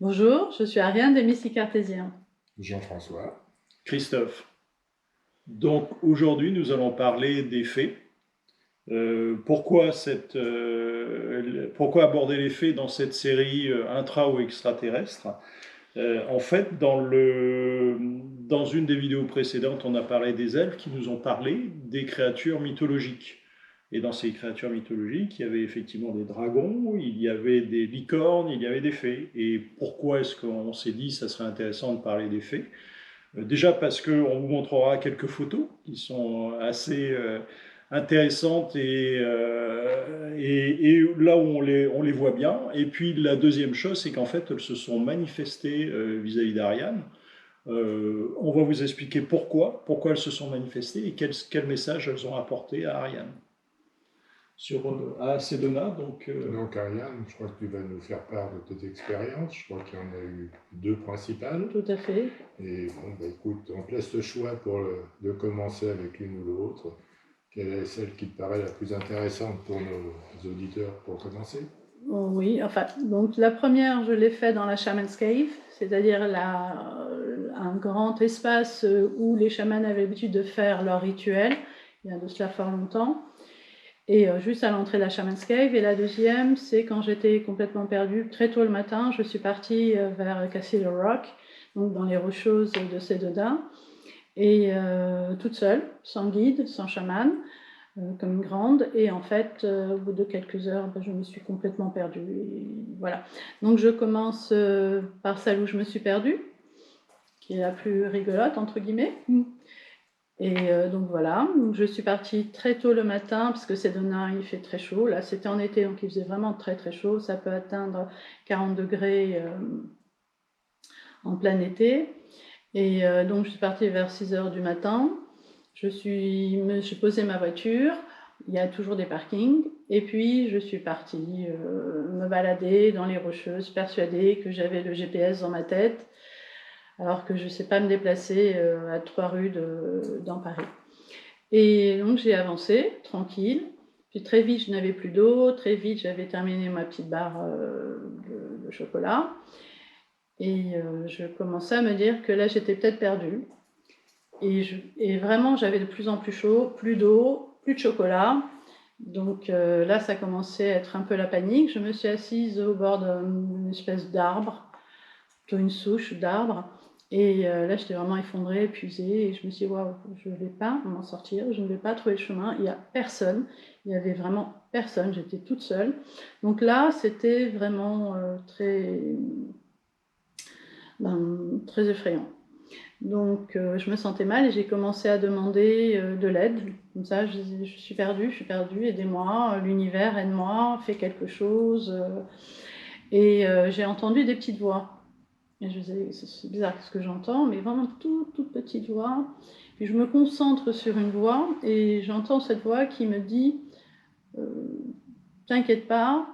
Bonjour, je suis Ariane des Mystiques Cartésiens. Jean-François. Christophe. Donc aujourd'hui, nous allons parler des fées. Pourquoi aborder les fées dans cette série intra ou extraterrestre? En fait, dans une des vidéos précédentes, on a parlé des elfes qui nous ont parlé des créatures mythologiques. Et dans ces créatures mythologiques, il y avait effectivement des dragons, il y avait des licornes, il y avait des fées. Et pourquoi est-ce qu'on s'est dit que ça serait intéressant de parler des fées? Déjà parce qu'on vous montrera quelques photos qui sont assez intéressantes et là où on les voit bien. Et puis la deuxième chose, c'est qu'en fait, elles se sont manifestées vis-à-vis d'Ariane. On va vous expliquer pourquoi elles se sont manifestées et quel message elles ont apporté à Ariane. À Sedona, Donc Ariane, je crois que tu vas nous faire part de tes expériences. Je crois qu'il y en a eu deux principales. Tout à fait. Et bon, écoute, on te laisse le choix de commencer avec l'une ou l'autre. Quelle est celle qui te paraît la plus intéressante pour nos auditeurs pour commencer? Oh, oui, enfin, donc la première, je l'ai fait dans la Shaman's Cave, c'est-à-dire un grand espace où les chamans avaient l'habitude de faire leur rituel, il y a de cela fort longtemps, et juste à l'entrée de la Shaman's Cave. Et la deuxième, c'est quand j'étais complètement perdue, très tôt le matin, je suis partie vers Castle Rock, donc dans les Rocheuses de Sedona, et toute seule, sans guide, sans chaman, comme une grande, et en fait, au bout de quelques heures, je me suis complètement perdue, et voilà. Donc je commence par celle où je me suis perdue, qui est la plus rigolote, entre guillemets. Et donc voilà, donc je suis partie très tôt le matin, parce que Sedona, il fait très chaud. Là, c'était en été, donc il faisait vraiment très très chaud. Ça peut atteindre 40 degrés en plein été. Et donc je suis partie vers 6 heures du matin. Je suis posé ma voiture, il y a toujours des parkings, et puis je suis partie me balader dans les Rocheuses, persuadée que j'avais le GPS dans ma tête, alors que je ne sais pas me déplacer à 3 rues dans Paris. Et donc j'ai avancé, tranquille, puis très vite je n'avais plus d'eau, très vite j'avais terminé ma petite barre de chocolat, et je commençais à me dire que là j'étais peut-être perdue. Et vraiment, j'avais de plus en plus chaud, plus d'eau, plus de chocolat. Donc là, ça commençait à être un peu la panique. Je me suis assise au bord d'une espèce d'arbre, plutôt une souche d'arbre. Et là, j'étais vraiment effondrée, épuisée. Et je me suis dit, waouh, je ne vais pas m'en sortir, je ne vais pas trouver le chemin. Il n'y a personne. Il n'y avait vraiment personne. J'étais toute seule. Donc là, c'était vraiment très effrayant. Donc je me sentais mal et j'ai commencé à demander de l'aide. Comme ça, je suis perdue, aidez-moi, l'univers aide-moi, fais quelque chose. Et j'ai entendu des petites voix. Et je me disais, c'est bizarre ce que j'entends, mais vraiment toute petite voix. Puis je me concentre sur une voix et j'entends cette voix qui me dit, t'inquiète pas,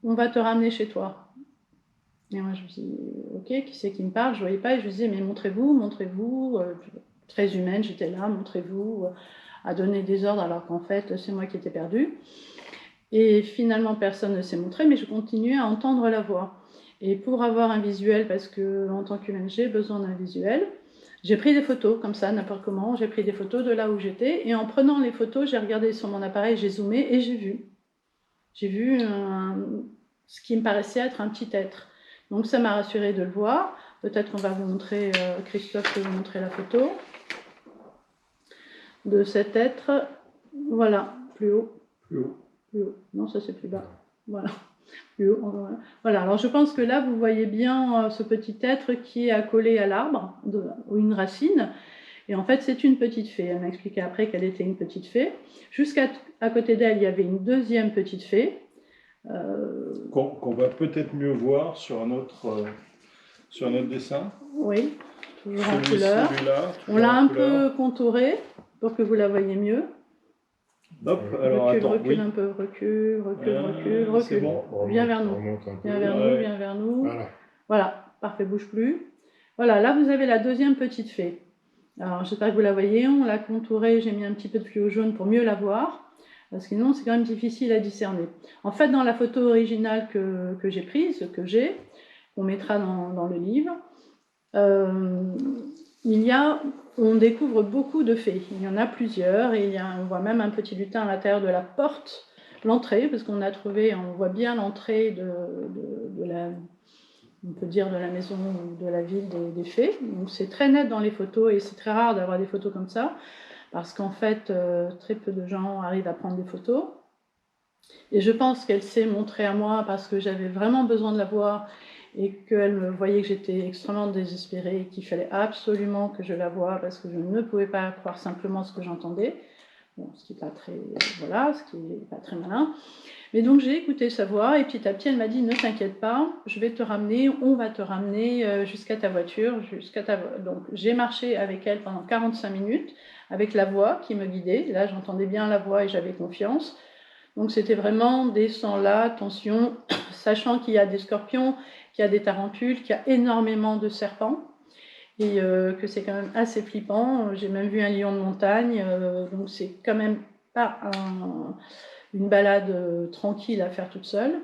on va te ramener chez toi. Et moi je me dis, ok, qui c'est qui me parle? Je ne voyais pas et je me disais, mais montrez-vous. Très humaine, j'étais là, montrez-vous, à donner des ordres alors qu'en fait c'est moi qui étais perdue. Et finalement personne ne s'est montré, mais je continuais à entendre la voix. Et pour avoir un visuel, parce que en tant qu'humaine j'ai besoin d'un visuel, j'ai pris des photos comme ça, n'importe comment, j'ai pris des photos de là où j'étais, et en prenant les photos, j'ai regardé sur mon appareil, j'ai zoomé et j'ai vu. J'ai vu ce qui me paraissait être un petit être. Donc ça m'a rassurée de le voir. Peut-être qu'on va vous montrer, Christophe peut vous montrer la photo de cet être. Voilà, plus haut. plus haut. Plus haut. Non, ça c'est plus bas. Voilà. Plus haut. Voilà, alors je pense que là vous voyez bien ce petit être qui est accolé à l'arbre, ou une racine. Et en fait, c'est une petite fée. Elle m'a expliqué après qu'elle était une petite fée. Jusqu'à côté d'elle, il y avait une deuxième petite fée. Qu'on va peut-être mieux voir sur un autre dessin. Oui, toujours en couleur. On l'a un peu contourée pour que vous la voyez mieux. Hop, alors recule, attends, recule oui. Un peu, recule. C'est bon. Viens vers nous. Viens vers nous. Voilà, parfait, bouge plus. Voilà, là vous avez la deuxième petite fée. Alors j'espère que vous la voyez, on l'a contourée, j'ai mis un petit peu de fluo jaune pour mieux la voir, parce que sinon c'est quand même difficile à discerner. En fait, dans la photo originale que j'ai prise, qu'on mettra dans le livre. On découvre beaucoup de fées. Il y en a plusieurs, et on voit même un petit lutin à l'intérieur de la porte, l'entrée, parce qu'on voit bien l'entrée de on peut dire de la maison ou de la ville des fées. Donc c'est très net dans les photos, et c'est très rare d'avoir des photos comme ça, parce qu'en fait, très peu de gens arrivent à prendre des photos. Et je pense qu'elle s'est montrée à moi parce que j'avais vraiment besoin de la voir, et qu'elle me voyait que j'étais extrêmement désespérée, et qu'il fallait absolument que je la voie, parce que je ne pouvais pas croire simplement ce que j'entendais. Bon, ce qui n'est pas très malin. Mais donc j'ai écouté sa voix, et petit à petit elle m'a dit: ne t'inquiète pas, on va te ramener jusqu'à ta voiture, Donc j'ai marché avec elle pendant 45 minutes, avec la voix qui me guidait. Là j'entendais bien la voix et j'avais confiance. Donc c'était vraiment descends là, attention, sachant qu'il y a des scorpions, qu'il y a des tarentules, qu'il y a énormément de serpents, et que c'est quand même assez flippant. J'ai même vu un lion de montagne, donc c'est quand même pas une balade tranquille à faire toute seule.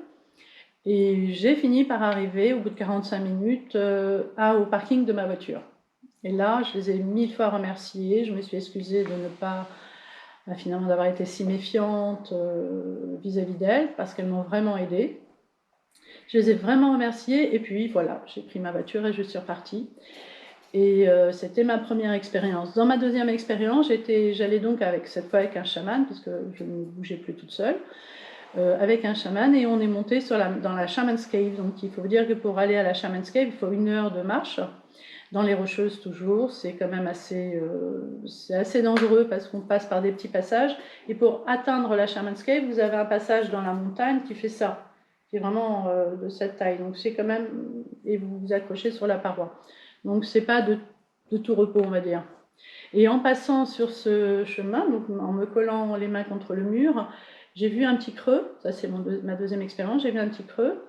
Et j'ai fini par arriver, au bout de 45 minutes, au parking de ma voiture. Et là, je les ai 1000 fois remerciés, je me suis excusée de ne pas, finalement, d'avoir été si méfiante vis-à-vis d'elles, parce qu'elles m'ont vraiment aidée. Je les ai vraiment remerciées, et puis voilà, j'ai pris ma voiture et je suis repartie. Et c'était ma première expérience. Dans ma deuxième expérience, j'allais donc cette fois avec un chaman, parce que je ne bougeais plus toute seule, avec un chaman, et on est monté dans la Shaman's Cave. Donc il faut dire que pour aller à la Shaman's Cave, il faut 1 heure de marche, dans les Rocheuses toujours. C'est quand même assez dangereux, parce qu'on passe par des petits passages, et pour atteindre la Shaman's Cave, vous avez un passage dans la montagne qui fait ça, qui est vraiment de cette taille. Donc c'est quand même, et vous vous accrochez sur la paroi. Donc c'est pas de tout repos, on va dire. Et en passant sur ce chemin, donc en me collant les mains contre le mur, j'ai vu un petit creux. Ça c'est ma deuxième expérience. J'ai vu un petit creux,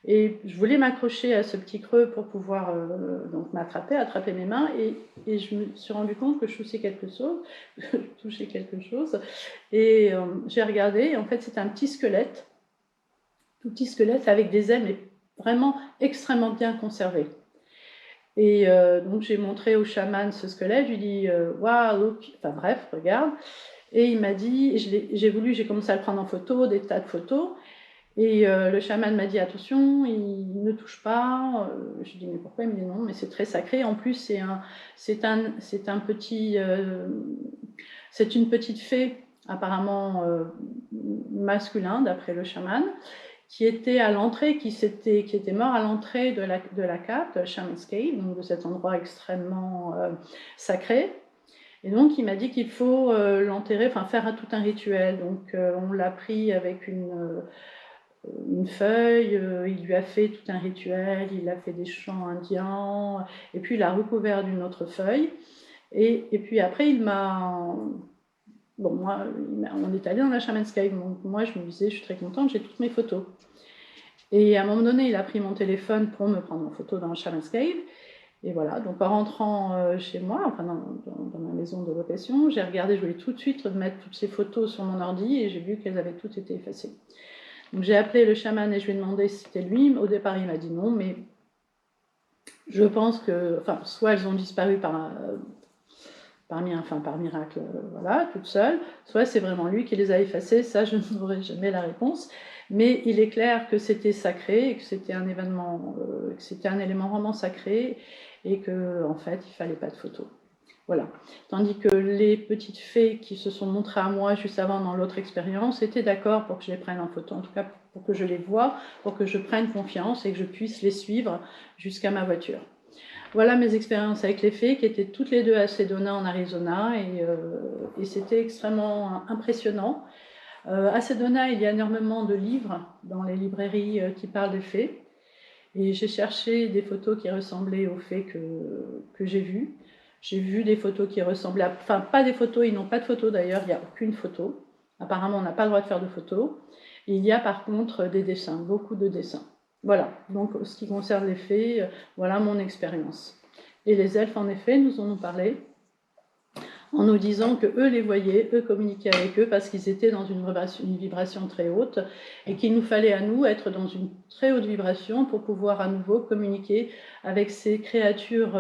et je voulais m'accrocher à ce petit creux pour pouvoir donc attraper mes mains, et je me suis rendu compte que je touchais quelque chose, et j'ai regardé, et en fait c'était un petit squelette, tout petit squelette avec des ailes, mais vraiment extrêmement bien conservées. Et donc j'ai montré au chaman ce squelette, je lui ai dit wow, look, enfin bref, regarde. Et il m'a dit, j'ai commencé à le prendre en photo, des tas de photos, et le chaman m'a dit petite ne touche pas. Je lui ai dit mais pourquoi? Il me dit non, mais c'est très sacré. En plus c'est une petite fée, apparemment masculin d'après le chaman, qui était à l'entrée, qui était mort à l'entrée de la cave, de Shaman's Cave, donc de cet endroit extrêmement sacré. Et donc il m'a dit qu'il faut l'enterrer, faire tout un rituel. Donc on l'a pris avec une feuille, il lui a fait tout un rituel, il a fait des chants indiens, et puis il l'a recouvert d'une autre feuille. Et puis après il m'a... Bon, on est allé dans la Shaman's Cave, donc moi je me disais, je suis très contente, j'ai toutes mes photos. Et à un moment donné, il a pris mon téléphone pour me prendre en photo dans la Shaman's Cave. Et voilà, donc en rentrant chez moi, dans ma maison de location, j'ai regardé, je voulais tout de suite mettre toutes ces photos sur mon ordi, et j'ai vu qu'elles avaient toutes été effacées. Donc j'ai appelé le chaman et je lui ai demandé si c'était lui. Au départ, il m'a dit non, mais je pense que, soit elles ont disparu par miracle, voilà, toute seule, soit c'est vraiment lui qui les a effacées. Ça, je n'aurai jamais la réponse. Mais il est clair que c'était sacré, et que c'était un événement, que c'était un élément vraiment sacré, et que en fait, il fallait pas de photos. Voilà. Tandis que les petites fées qui se sont montrées à moi juste avant dans l'autre expérience étaient d'accord pour que je les prenne en photo, en tout cas pour que je les voie, pour que je prenne confiance et que je puisse les suivre jusqu'à ma voiture. Voilà mes expériences avec les fées, qui étaient toutes les deux à Sedona en Arizona, et c'était extrêmement impressionnant. À Sedona, il y a énormément de livres dans les librairies qui parlent des fées, et j'ai cherché des photos qui ressemblaient aux fées que j'ai vues. J'ai vu des photos qui ressemblaient pas des photos, ils n'ont pas de photos d'ailleurs, il n'y a aucune photo. Apparemment, on n'a pas le droit de faire de photos. Et il y a par contre des dessins, beaucoup de dessins. Voilà, donc ce qui concerne les fées, voilà mon expérience. Et les elfes, en effet, nous en ont parlé. en nous disant que eux les voyaient, eux communiquaient avec eux parce qu'ils étaient dans une vibration très haute et qu'il nous fallait à nous être dans une très haute vibration pour pouvoir à nouveau communiquer avec ces créatures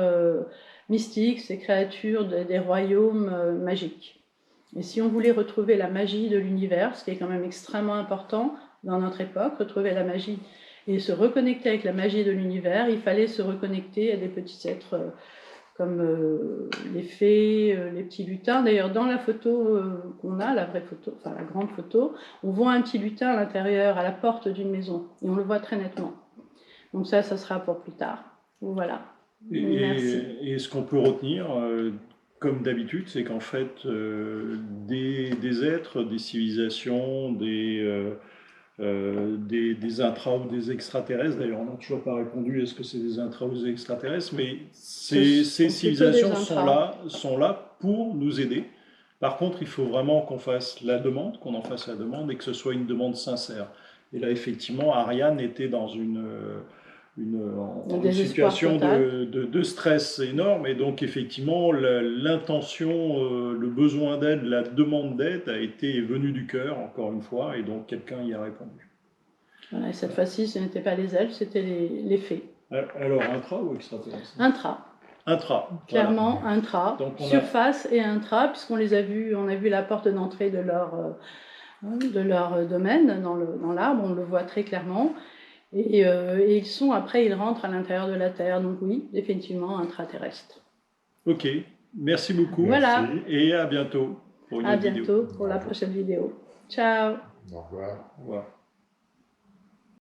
mystiques, ces créatures des royaumes magiques. Et si on voulait retrouver la magie de l'univers, ce qui est quand même extrêmement important dans notre époque, retrouver la magie et se reconnecter avec la magie de l'univers, il fallait se reconnecter à des petits êtres comme les fées, les petits lutins. D'ailleurs, dans la photo qu'on a, la vraie photo, enfin la grande photo, on voit un petit lutin à l'intérieur, à la porte d'une maison, et on le voit très nettement. Donc ça sera pour plus tard. Voilà. Merci. Et ce qu'on peut retenir, comme d'habitude, c'est qu'en fait, des êtres, des civilisations, des intras ou des extraterrestres. D'ailleurs, on n'a toujours pas répondu est-ce que c'est des intras ou des extraterrestres, mais ces civilisations sont là pour nous aider. Par contre, il faut vraiment qu'on fasse la demande, qu'on en fasse la demande et que ce soit une demande sincère. Et là, effectivement, Ariane était dans une situation de stress énorme, et donc effectivement l'intention, le besoin d'aide, la demande d'aide est venue du cœur, encore une fois, et donc quelqu'un y a répondu. Voilà, et cette fois-ci, ce n'était pas les elfes, c'était les fées. Alors, intra ou extraterrestre? Intra. Intra. Clairement, voilà. intra. Surface et intra, puisqu'on les a vus, on a vu la porte d'entrée de leur domaine dans l'arbre, on le voit très clairement. Et après, ils rentrent à l'intérieur de la Terre. Donc oui, définitivement intraterrestre. Ok, merci beaucoup. Voilà. Et à bientôt pour une autre vidéo. À bientôt pour la prochaine vidéo. Ciao. Au revoir. Au revoir.